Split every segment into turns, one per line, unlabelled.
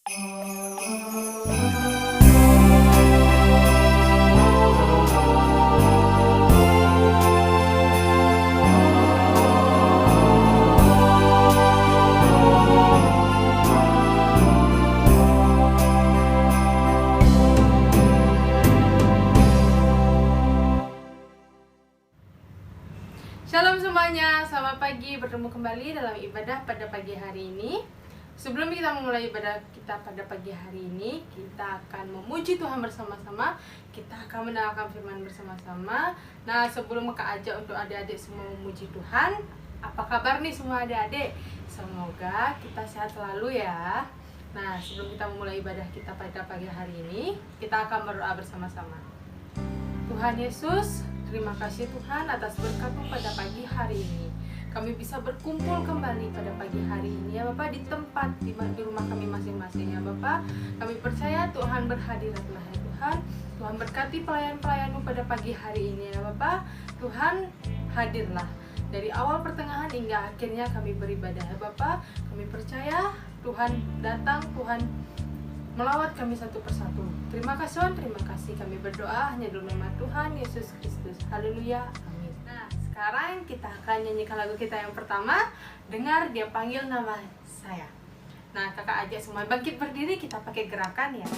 Shalom semuanya, selamat pagi, bertemu kembali dalam ibadah pada pagi hari ini. Sebelum kita memulai ibadah kita pada pagi hari ini, kita akan memuji Tuhan bersama-sama. Kita akan mendengarkan firman bersama-sama. Nah, sebelum Kak ajak untuk adik-adik semua memuji Tuhan, apa kabar nih semua adik-adik? Semoga kita sehat selalu ya. Nah, sebelum kita memulai ibadah kita pada pagi hari ini, kita akan berdoa bersama-sama. Tuhan Yesus, terima kasih Tuhan atas berkat-Mu pada pagi hari ini. Kami bisa berkumpul kembali pada pagi hari ini ya Bapak, di tempat di rumah kami masing-masing ya Bapak. Kami percaya Tuhan berhadiratlah ya Tuhan. Tuhan berkati pelayan-pelayan-Mu pada pagi hari ini ya Bapak. Tuhan hadirlah dari awal pertengahan hingga akhirnya kami beribadah ya Bapak. Kami percaya Tuhan datang, Tuhan melawat kami satu persatu. Terima kasih Tuhan, terima kasih. Kami berdoa hanya dalam nama Tuhan Yesus Kristus. Haleluya, amin. Nah, sekarang kita akan nyanyikan lagu kita yang pertama, Dengar Dia Panggil Nama Saya. Nah, kakak ajak semua bangkit berdiri, kita pakai gerakan ya.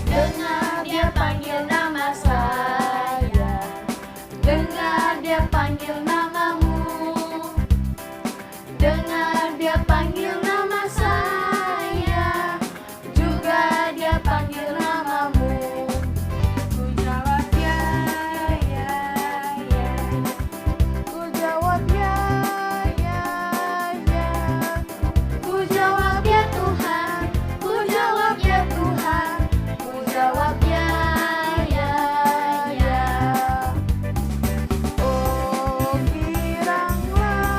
Dengar Dia panggil nama saya, dengar Dia panggil namamu, dengar Dia panggil nama saya, juga Dia panggil namamu.
Ku jawab ya, ya, ya.
Ku jawab ya, ya, ya. Ku jawab ya Tuhan, ku jawab ya Tuhan, ku jawab ya, ya, ya. Oh giranglah,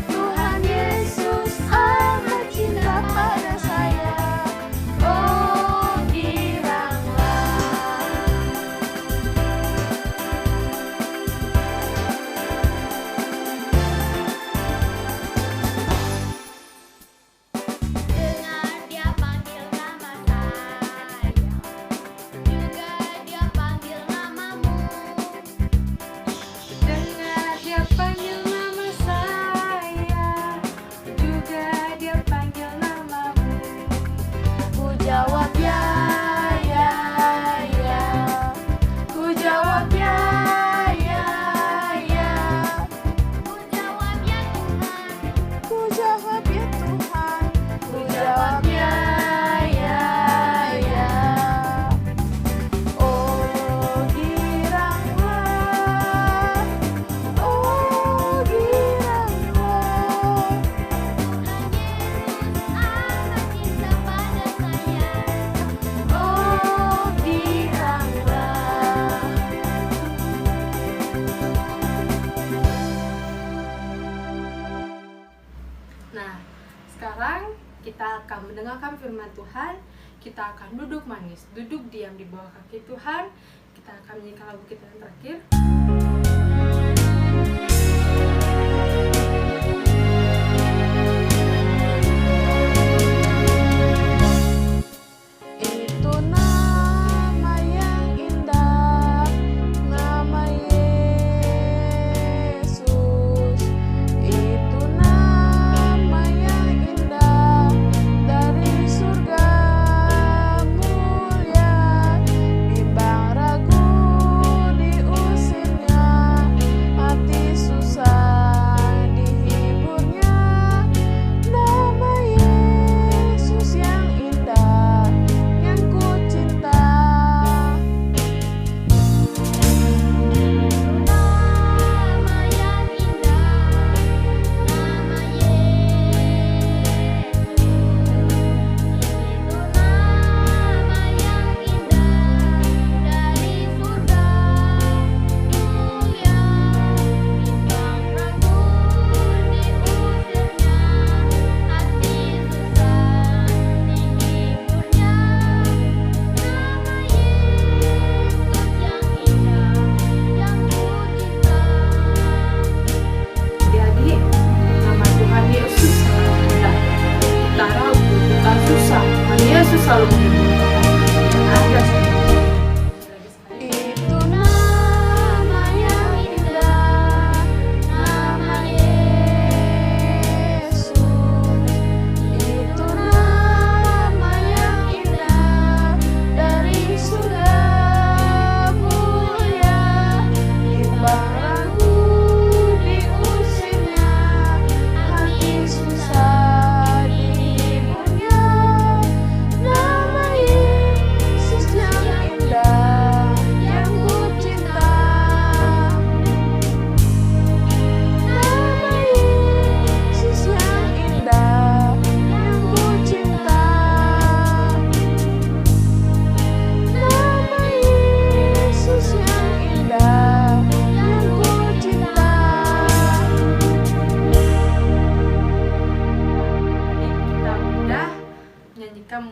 Tuhan Yesus amat cinta pada saya. Oh giranglah. Dengar Dia panggil nama saya, juga Dia panggil namamu.
Dengar Dia panggil nama saya, juga Dia panggil namamu.
Ku jawab ya, ya, ya. Ku jawab ya, ya, ya. Ku jawab ya Tuhan, ku jawab ya Tuhan, ku jawab ya, ya, ya. Oh giranglah, oh giranglah. Tuhan Yesus amat cinta pada saya. Oh giranglah.
Nah, sekarang kita akan mendengarkan firman Tuhan. Kita akan duduk manis, duduk diam di bawah kaki Tuhan. Kita akan menyanyikan lagu kita yang terakhir.
Itu nama yang indah, nama Yesus. Itu nama yang indah, dari surga mulia. Bimbang ragu diusir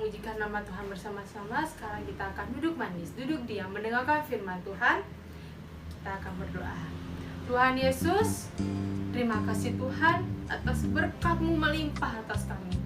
memujikan nama Tuhan bersama-sama. Sekarang kita akan duduk manis, duduk diam, mendengarkan firman Tuhan. Kita akan berdoa. Tuhan Yesus, terima kasih Tuhan atas berkat-Mu melimpah atas kami.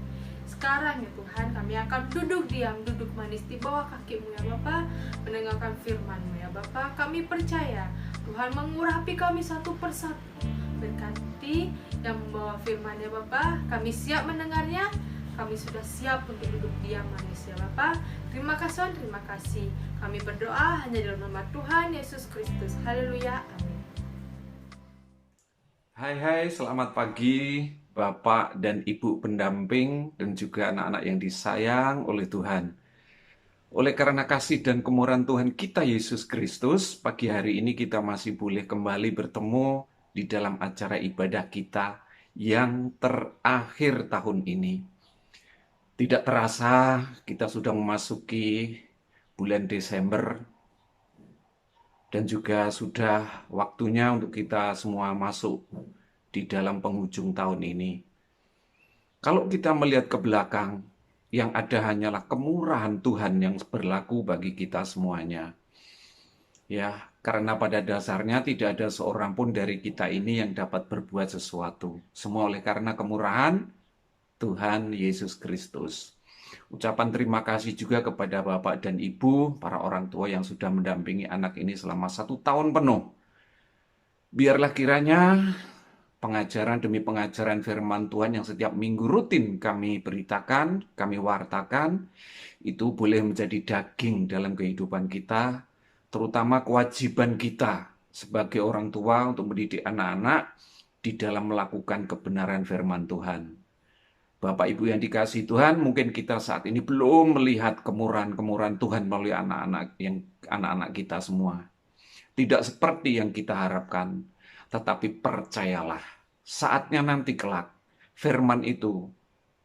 Sekarang ya Tuhan, kami akan duduk diam, duduk manis di bawah kaki-Mu ya Bapa, mendengarkan firman-Mu ya Bapa. Kami percaya Tuhan mengurapi kami satu persatu. Berkati yang membawa firman ya Bapa, kami siap mendengarnya, kami sudah siap untuk duduk diam manis ya Bapa. Terima kasih Tuhan, terima kasih. Kami berdoa hanya dalam nama Tuhan Yesus Kristus. Haleluya, amin.
Hai, selamat pagi Bapak dan Ibu pendamping dan juga anak-anak yang disayang oleh Tuhan. Oleh karena kasih dan kemurahan Tuhan kita Yesus Kristus, pagi hari ini kita masih boleh kembali bertemu di dalam acara ibadah kita yang terakhir tahun ini. Tidak terasa kita sudah memasuki bulan Desember dan juga sudah waktunya untuk kita semua masuk di dalam penghujung tahun ini. Kalau kita melihat ke belakang, yang ada hanyalah kemurahan Tuhan yang berlaku bagi kita semuanya. Ya, karena pada dasarnya tidak ada seorang pun dari kita ini yang dapat berbuat sesuatu. Semua oleh karena kemurahan Tuhan Yesus Kristus. Ucapan terima kasih juga kepada Bapak dan Ibu, para orang tua yang sudah mendampingi anak ini selama 1 tahun penuh. Biarlah kiranya pengajaran demi pengajaran firman Tuhan yang setiap minggu rutin kami beritakan, kami wartakan, itu boleh menjadi daging dalam kehidupan kita, terutama kewajiban kita sebagai orang tua untuk mendidik anak-anak di dalam melakukan kebenaran firman Tuhan. Bapak Ibu yang dikasihi Tuhan, mungkin kita saat ini belum melihat kemurahan-kemurahan Tuhan melalui anak-anak kita semua. Tidak seperti yang kita harapkan, tetapi percayalah, saatnya nanti kelak, firman itu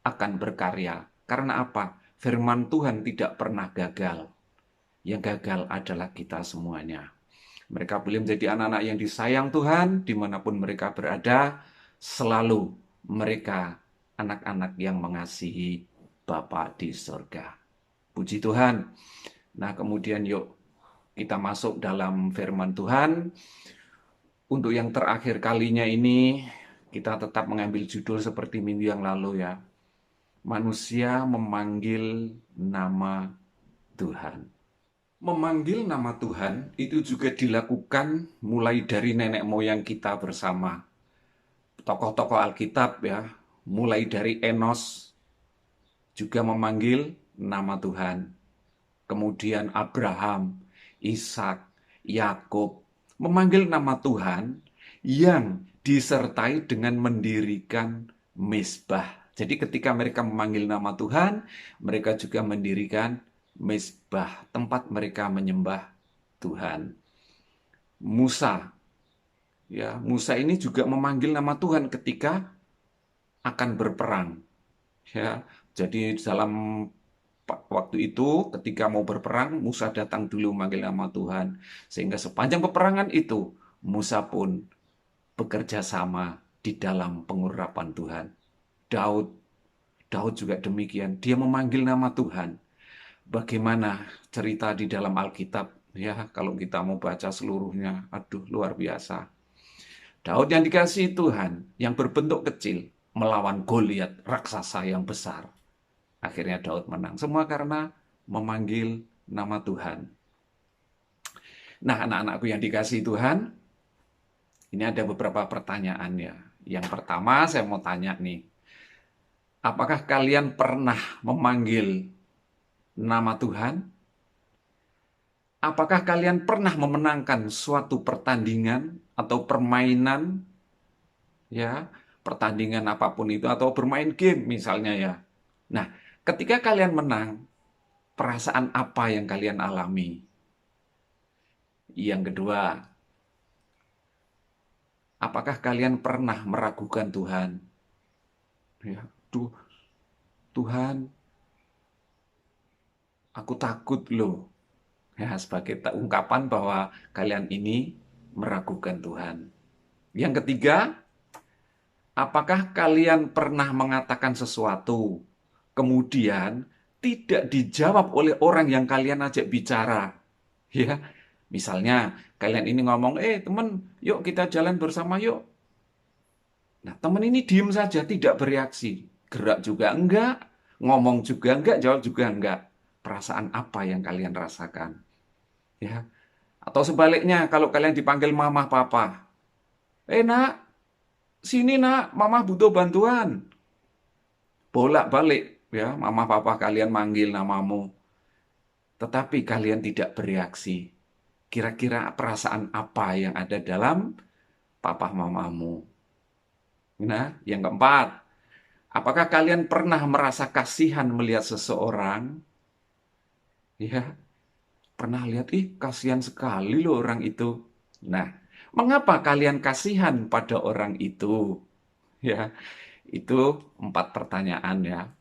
akan berkarya. Karena apa? Firman Tuhan tidak pernah gagal. Yang gagal adalah kita semuanya. Mereka boleh menjadi anak-anak yang disayang Tuhan, dimanapun mereka berada, selalu mereka anak-anak yang mengasihi Bapa di surga. Puji Tuhan. Nah, kemudian yuk kita masuk dalam firman Tuhan. Untuk yang terakhir kalinya ini, kita tetap mengambil judul seperti minggu yang lalu ya. Manusia memanggil nama Tuhan. Memanggil nama Tuhan itu juga dilakukan mulai dari nenek moyang kita bersama. Tokoh-tokoh Alkitab ya, mulai dari Enos juga memanggil nama Tuhan. Kemudian Abraham, Ishak, Yakub memanggil nama Tuhan yang disertai dengan mendirikan mezbah. Jadi ketika mereka memanggil nama Tuhan, mereka juga mendirikan mezbah, tempat mereka menyembah Tuhan. Musa ini juga memanggil nama Tuhan ketika akan berperang. Ya, jadi dalam waktu itu ketika mau berperang, Musa datang dulu memanggil nama Tuhan. Sehingga sepanjang peperangan itu, Musa pun bekerja sama di dalam pengurapan Tuhan. Daud juga demikian, dia memanggil nama Tuhan. Bagaimana cerita di dalam Alkitab, ya kalau kita mau baca seluruhnya, aduh luar biasa. Daud yang dikasihi Tuhan, yang berbentuk kecil, melawan Goliat, raksasa yang besar. Akhirnya Daud menang. Semua karena memanggil nama Tuhan. Nah, anak-anakku yang dikasihi Tuhan, ini ada beberapa pertanyaan ya. Yang pertama saya mau tanya nih, apakah kalian pernah memanggil nama Tuhan? Apakah kalian pernah memenangkan suatu pertandingan atau permainan? Ya, pertandingan apapun itu, atau bermain game misalnya ya. Nah, ketika kalian menang, perasaan apa yang kalian alami? Yang kedua, apakah kalian pernah meragukan Tuhan? Ya, Tuhan, aku takut loh. Ya, sebagai ungkapan bahwa kalian ini meragukan Tuhan. Yang ketiga, apakah kalian pernah mengatakan sesuatu, kemudian tidak dijawab oleh orang yang kalian ajak bicara. Ya, misalnya kalian ini ngomong, teman, yuk kita jalan bersama yuk. Nah, teman ini diem saja, tidak bereaksi. Gerak juga enggak, ngomong juga enggak, jawab juga enggak. Perasaan apa yang kalian rasakan? Ya, atau sebaliknya, kalau kalian dipanggil mama, papa. Nak, sini nak, mama butuh bantuan. Bolak-balik, ya, mama, papa kalian manggil namamu. Tetapi kalian tidak bereaksi. Kira-kira perasaan apa yang ada dalam papa mamamu? Nah, yang keempat, apakah kalian pernah merasa kasihan melihat seseorang? Ya, pernah lihat, kasihan sekali loh orang itu. Nah, mengapa kalian kasihan pada orang itu? Ya, itu 4 pertanyaan ya.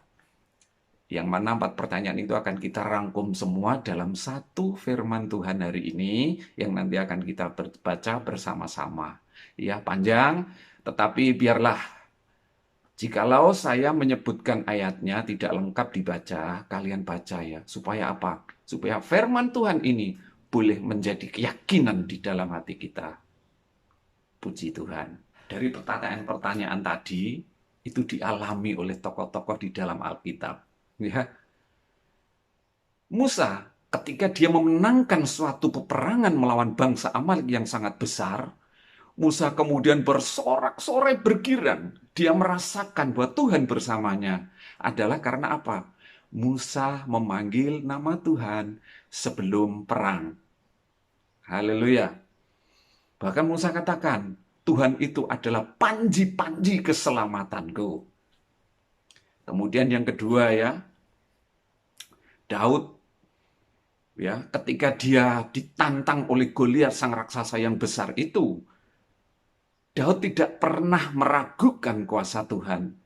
Yang mana 4 pertanyaan itu akan kita rangkum semua dalam satu firman Tuhan hari ini yang nanti akan kita baca bersama-sama. Ya, panjang, tetapi biarlah jikalau saya menyebutkan ayatnya tidak lengkap dibaca, kalian baca ya. Supaya apa? Supaya firman Tuhan ini boleh menjadi keyakinan di dalam hati kita. Puji Tuhan. Dari pertanyaan-pertanyaan tadi, itu dialami oleh tokoh-tokoh di dalam Alkitab. Ya. Musa ketika dia memenangkan suatu peperangan melawan bangsa Amalek yang sangat besar, Musa kemudian bersorak-sorai bergirang. Dia merasakan bahwa Tuhan bersamanya. Adalah karena apa? Musa memanggil nama Tuhan sebelum perang. Haleluya. Bahkan Musa katakan, Tuhan itu adalah panji-panji keselamatanku. Kemudian yang kedua ya, Daud ya, ketika dia ditantang oleh Goliat sang raksasa yang besar itu, Daud tidak pernah meragukan kuasa Tuhan.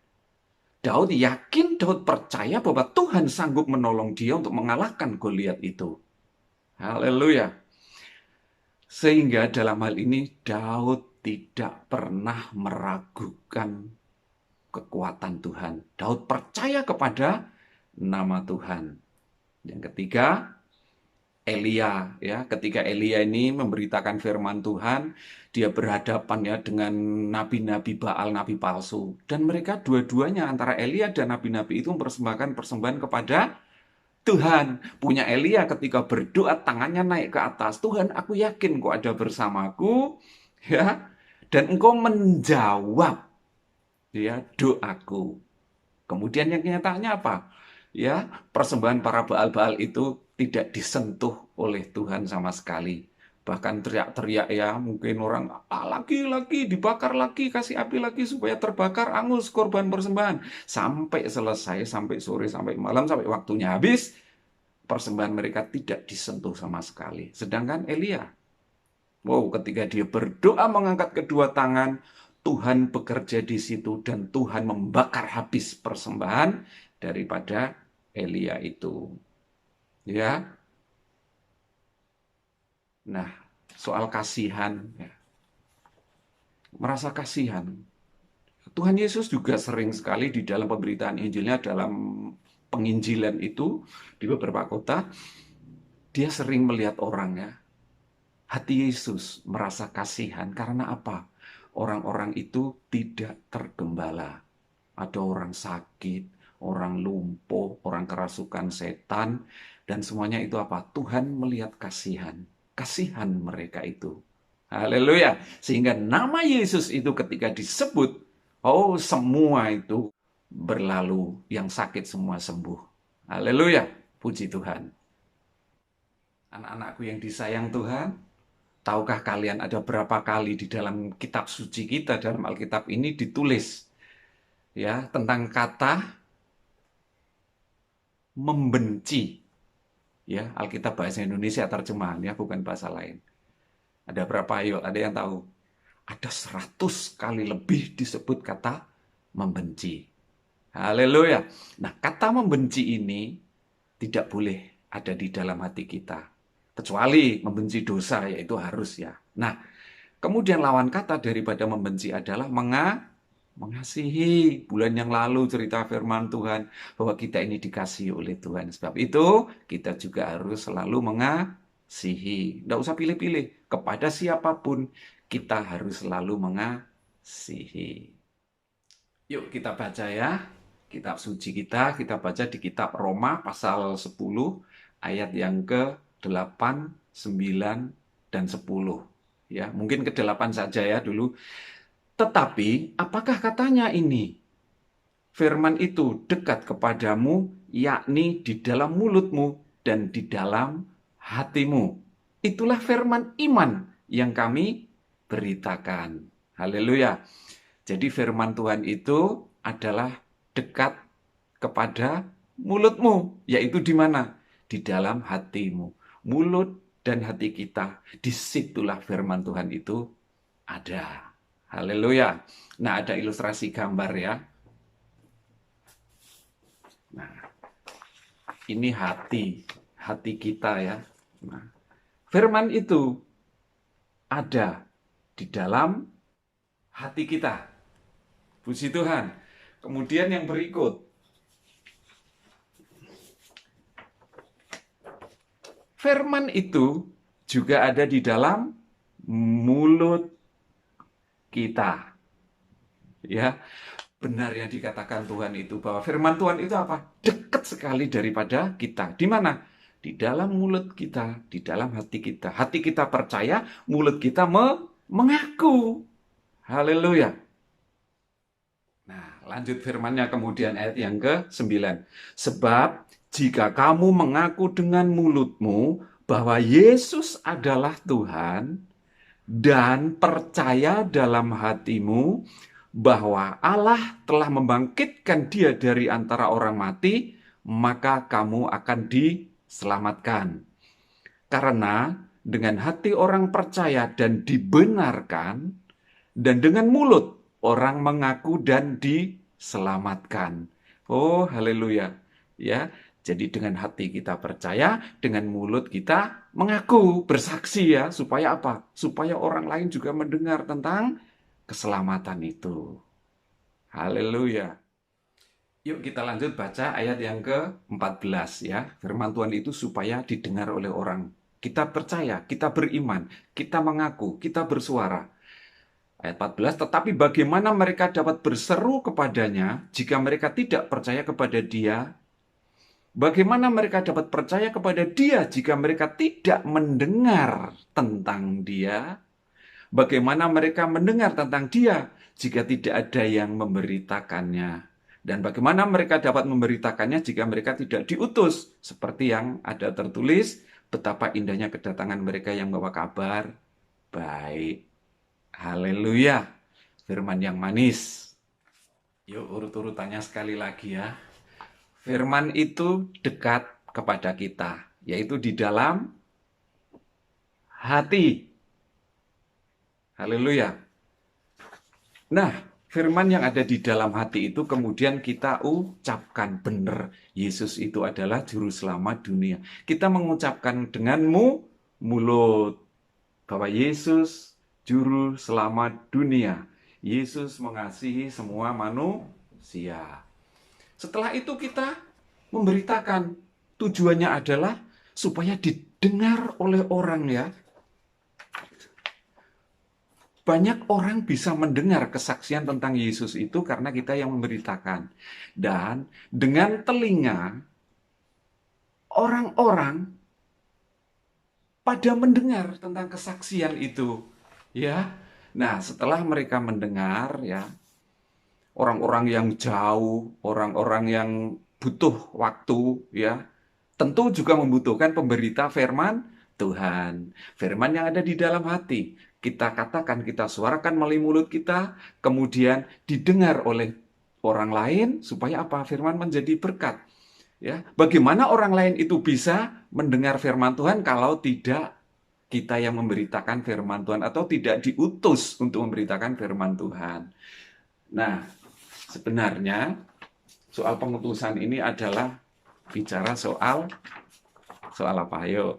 Daud yakin, Daud percaya bahwa Tuhan sanggup menolong dia untuk mengalahkan Goliat itu. Haleluya. Sehingga dalam hal ini Daud tidak pernah meragukan kekuatan Tuhan. Daud percaya kepada nama Tuhan. Yang ketiga, Elia ya, ketika Elia ini memberitakan firman Tuhan, dia berhadapan ya dengan nabi-nabi Baal, nabi palsu, dan mereka dua-duanya antara Elia dan nabi-nabi itu mempersembahkan persembahan kepada Tuhan. Punya Elia ketika berdoa tangannya naik ke atas, Tuhan aku yakin kau ada bersamaku ya, dan engkau menjawab ya doaku. Kemudian yang kenyataannya apa? Ya, persembahan para Baal-Baal itu tidak disentuh oleh Tuhan sama sekali. Bahkan teriak-teriak ya, mungkin orang lagi dibakar lagi, kasih api lagi supaya terbakar angus korban persembahan. Sampai selesai, sampai sore, sampai malam, sampai waktunya habis, persembahan mereka tidak disentuh sama sekali. Sedangkan Elia, ketika dia berdoa mengangkat kedua tangan, Tuhan bekerja di situ dan Tuhan membakar habis persembahan daripada Elia itu. Ya. Nah, soal kasihan ya. Merasa kasihan. Tuhan Yesus juga sering sekali di dalam pemberitaan Injilnya, dalam penginjilan itu di beberapa kota, dia sering melihat orang ya. Hati Yesus merasa kasihan karena apa? Orang-orang itu tidak tergembala. Ada orang sakit, orang lumpuh, orang kerasukan setan, dan semuanya itu apa? Tuhan melihat kasihan. Kasihan mereka itu. Haleluya. Sehingga nama Yesus itu ketika disebut, semua itu berlalu, yang sakit semua sembuh. Haleluya. Puji Tuhan. Anak-anakku yang disayang Tuhan, tahukah kalian ada berapa kali di dalam kitab suci kita, dalam Alkitab ini ditulis ya tentang kata membenci. Ya, Alkitab bahasa Indonesia terjemahan ya, bukan bahasa lain. Ada berapa? Ayo, ada yang tahu? Ada 100 kali lebih disebut kata membenci. Haleluya. Nah, kata membenci ini tidak boleh ada di dalam hati kita. Kecuali membenci dosa, yaitu harus ya. Nah, kemudian lawan kata daripada membenci adalah mengasihi. Bulan yang lalu cerita firman Tuhan bahwa kita ini dikasihi oleh Tuhan. Sebab itu kita juga harus selalu mengasihi. Tidak usah pilih-pilih. Kepada siapapun kita harus selalu mengasihi. Yuk kita baca ya. Kitab suci kita baca di kitab Roma pasal 10 ayat yang ke-8, 9, dan 10. Ya, mungkin ke-8 saja ya dulu. Tetapi, apakah katanya ini? Firman itu dekat kepadamu, yakni di dalam mulutmu dan di dalam hatimu. Itulah firman iman yang kami beritakan. Haleluya. Jadi firman Tuhan itu adalah dekat kepada mulutmu, yaitu di mana? Di dalam hatimu. Mulut dan hati kita, disitulah firman Tuhan itu ada. Haleluya. Nah, ada ilustrasi gambar ya. Nah, ini hati kita ya. Nah, firman itu ada di dalam hati kita. Puji Tuhan. Kemudian yang berikut. Firman itu juga ada di dalam mulut kita. Ya, benar yang dikatakan Tuhan itu bahwa firman Tuhan itu apa? Dekat sekali daripada kita. Di mana? Di dalam mulut kita, di dalam hati kita. Hati kita percaya, mulut kita mengaku. Haleluya. Nah, lanjut firmannya kemudian ayat yang ke-9. Sebab jika kamu mengaku dengan mulutmu bahwa Yesus adalah Tuhan dan percaya dalam hatimu bahwa Allah telah membangkitkan Dia dari antara orang mati, maka kamu akan diselamatkan. Karena dengan hati orang percaya dan dibenarkan, dan dengan mulut orang mengaku dan diselamatkan. Oh, haleluya. Ya, jadi dengan hati kita percaya, dengan mulut kita mengaku, bersaksi ya, supaya apa? Supaya orang lain juga mendengar tentang keselamatan itu. Haleluya. Yuk kita lanjut baca ayat yang ke-14 ya. Firman Tuhan itu supaya didengar oleh orang. Kita percaya, kita beriman, kita mengaku, kita bersuara. Ayat 14, tetapi bagaimana mereka dapat berseru kepadanya jika mereka tidak percaya kepada Dia? Bagaimana mereka dapat percaya kepada Dia jika mereka tidak mendengar tentang Dia? Bagaimana mereka mendengar tentang Dia jika tidak ada yang memberitakannya? Dan bagaimana mereka dapat memberitakannya jika mereka tidak diutus? Seperti yang ada tertulis, betapa indahnya kedatangan mereka yang membawa kabar baik. Haleluya, firman yang manis. Yuk urut-urutannya sekali lagi ya. Firman itu dekat kepada kita, yaitu di dalam hati. Haleluya. Nah, firman yang ada di dalam hati itu kemudian kita ucapkan benar. Yesus itu adalah juru selamat dunia. Kita mengucapkan dengan mulut bahwa Yesus juru selamat dunia. Yesus mengasihi semua manusia. Setelah itu kita memberitakan, tujuannya adalah supaya didengar oleh orang ya. Banyak orang bisa mendengar kesaksian tentang Yesus itu karena kita yang memberitakan. Dan dengan telinga, orang-orang pada mendengar tentang kesaksian itu. Ya, nah setelah mereka mendengar ya, orang-orang yang jauh, orang-orang yang butuh waktu ya, tentu juga membutuhkan pemberita firman Tuhan. Firman yang ada di dalam hati, kita katakan, kita suarakan melalui mulut kita, kemudian didengar oleh orang lain supaya apa? Firman menjadi berkat. Ya, bagaimana orang lain itu bisa mendengar firman Tuhan kalau tidak kita yang memberitakan firman Tuhan atau tidak diutus untuk memberitakan firman Tuhan. Nah, sebenarnya soal pengutusan ini adalah bicara soal apa? Ayo.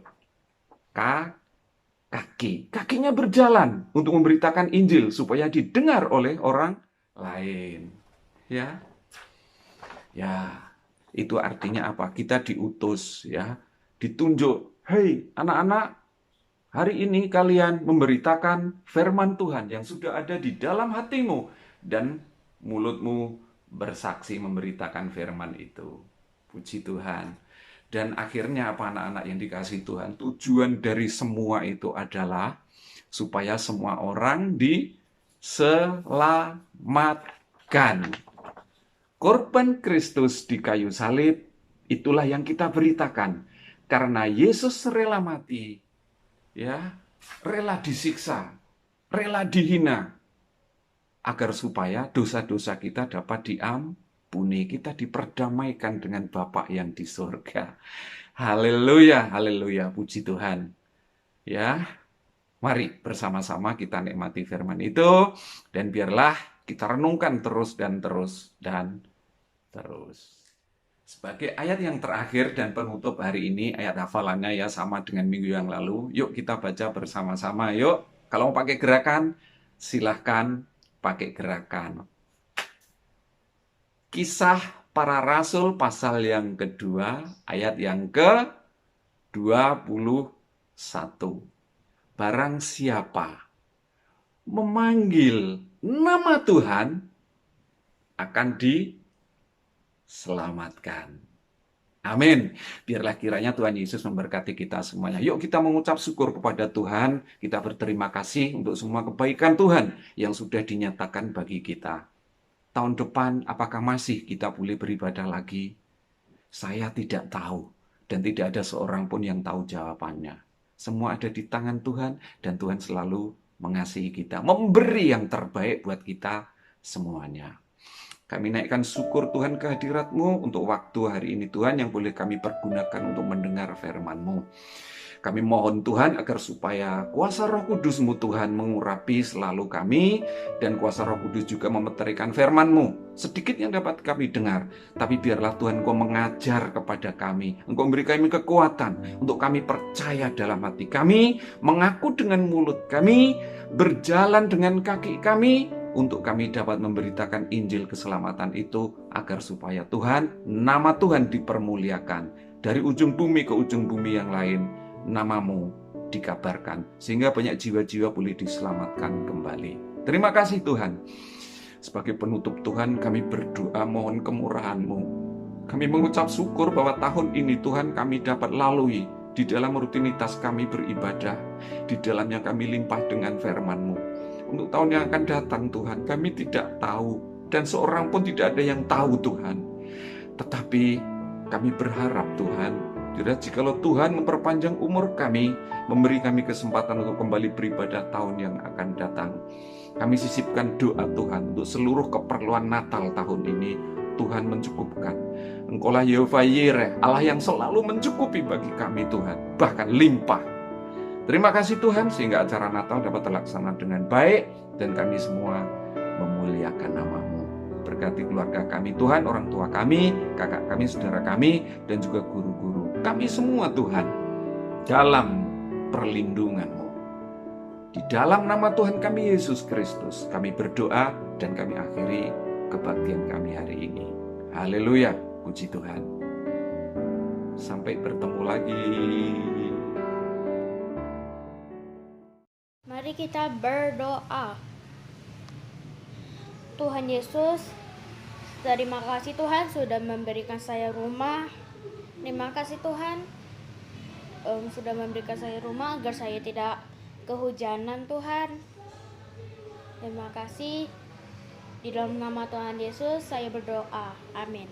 Kaki. Kakinya berjalan untuk memberitakan Injil supaya didengar oleh orang lain. Ya. Ya, itu artinya apa? Kita diutus ya, ditunjuk. Hei, anak-anak, hari ini kalian memberitakan firman Tuhan yang sudah ada di dalam hatimu dan mulutmu bersaksi memberitakan firman itu. Puji Tuhan. Dan akhirnya apa anak-anak yang dikasihi Tuhan? Tujuan dari semua itu adalah supaya semua orang diselamatkan. Korban Kristus di kayu salib, itulah yang kita beritakan. Karena Yesus rela mati, ya, rela disiksa, rela dihina, agar supaya dosa-dosa kita dapat diampuni, kita diperdamaikan dengan Bapa yang di surga. Haleluya, haleluya, puji Tuhan. Ya, mari bersama-sama kita nikmati firman itu, dan biarlah kita renungkan terus dan terus dan terus. Sebagai ayat yang terakhir dan penutup hari ini, ayat hafalannya ya sama dengan minggu yang lalu. Yuk kita baca bersama-sama, yuk. Kalau mau pakai gerakan, silahkan pakai gerakan. Kisah Para Rasul pasal yang kedua, ayat yang ke-21. Barang siapa memanggil nama Tuhan akan diselamatkan. Amin. Biarlah kiranya Tuhan Yesus memberkati kita semuanya. Yuk kita mengucap syukur kepada Tuhan. Kita berterima kasih untuk semua kebaikan Tuhan yang sudah dinyatakan bagi kita. Tahun depan apakah masih kita boleh beribadah lagi? Saya tidak tahu. Dan tidak ada seorang pun yang tahu jawabannya. Semua ada di tangan Tuhan. Dan Tuhan selalu mengasihi kita. Memberi yang terbaik buat kita semuanya. Kami naikkan syukur Tuhan kehadirat-Mu untuk waktu hari ini Tuhan yang boleh kami pergunakan untuk mendengar firman-Mu. Kami mohon Tuhan agar supaya kuasa Roh Kudus-Mu Tuhan mengurapi selalu kami dan kuasa Roh Kudus juga memeterikan firman-Mu. Sedikit yang dapat kami dengar, tapi biarlah Tuhan Engkau mengajar kepada kami. Engkau memberi kami kekuatan untuk kami percaya dalam hati kami, mengaku dengan mulut kami, berjalan dengan kaki kami, untuk kami dapat memberitakan Injil keselamatan itu agar supaya Tuhan, nama Tuhan dipermuliakan. Dari ujung bumi ke ujung bumi yang lain, nama-Mu dikabarkan. Sehingga banyak jiwa-jiwa boleh diselamatkan kembali. Terima kasih Tuhan. Sebagai penutup Tuhan, kami berdoa mohon kemurahan-Mu. Kami mengucap syukur bahwa tahun ini Tuhan kami dapat lalui di dalam rutinitas kami beribadah. Di dalamnya kami limpah dengan firman-Mu. Untuk tahun yang akan datang Tuhan, kami tidak tahu. Dan seorang pun tidak ada yang tahu Tuhan. Tetapi kami berharap Tuhan, jikalau Tuhan memperpanjang umur kami, memberi kami kesempatan untuk kembali beribadah tahun yang akan datang. Kami sisipkan doa Tuhan untuk seluruh keperluan Natal tahun ini. Tuhan mencukupkan. Engkaulah Yehova Yireh, Allah yang selalu mencukupi bagi kami Tuhan. Bahkan limpah. Terima kasih Tuhan sehingga acara Natal dapat terlaksana dengan baik dan kami semua memuliakan nama-Mu. Berkati keluarga kami Tuhan, orang tua kami, kakak kami, saudara kami, dan juga guru-guru. Kami semua Tuhan, dalam perlindungan-Mu. Di dalam nama Tuhan kami Yesus Kristus, kami berdoa dan kami akhiri kebaktian kami hari ini. Haleluya, puji Tuhan. Sampai bertemu lagi.
Mari kita berdoa. Tuhan Yesus, terima kasih Tuhan sudah memberikan saya rumah. Terima kasih Tuhan sudah memberikan saya rumah agar saya tidak kehujanan Tuhan. Terima kasih. Di dalam nama Tuhan Yesus saya berdoa. Amin.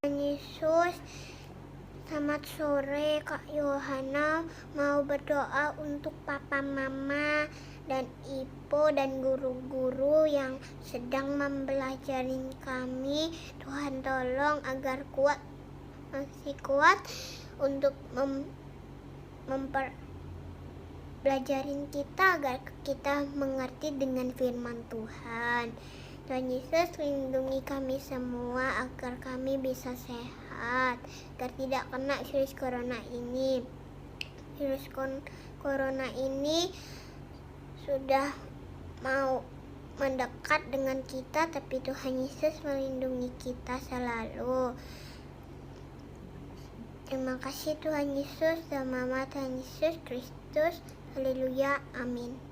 Tuhan Yesus, selamat sore Kak Yohana, mau berdoa untuk papa mama dan ibu dan guru-guru yang sedang mempelajari kami. Tuhan tolong agar masih kuat untuk mempelajarin kita agar kita mengerti dengan firman Tuhan. Tuhan Yesus, lindungi kami semua agar kami bisa sehat, agar tidak kena virus corona ini. Virus corona ini sudah mau mendekat dengan kita, tapi Tuhan Yesus melindungi kita selalu. Terima kasih Tuhan Yesus, dan Mama Tuhan Yesus Kristus. Haleluya, amin.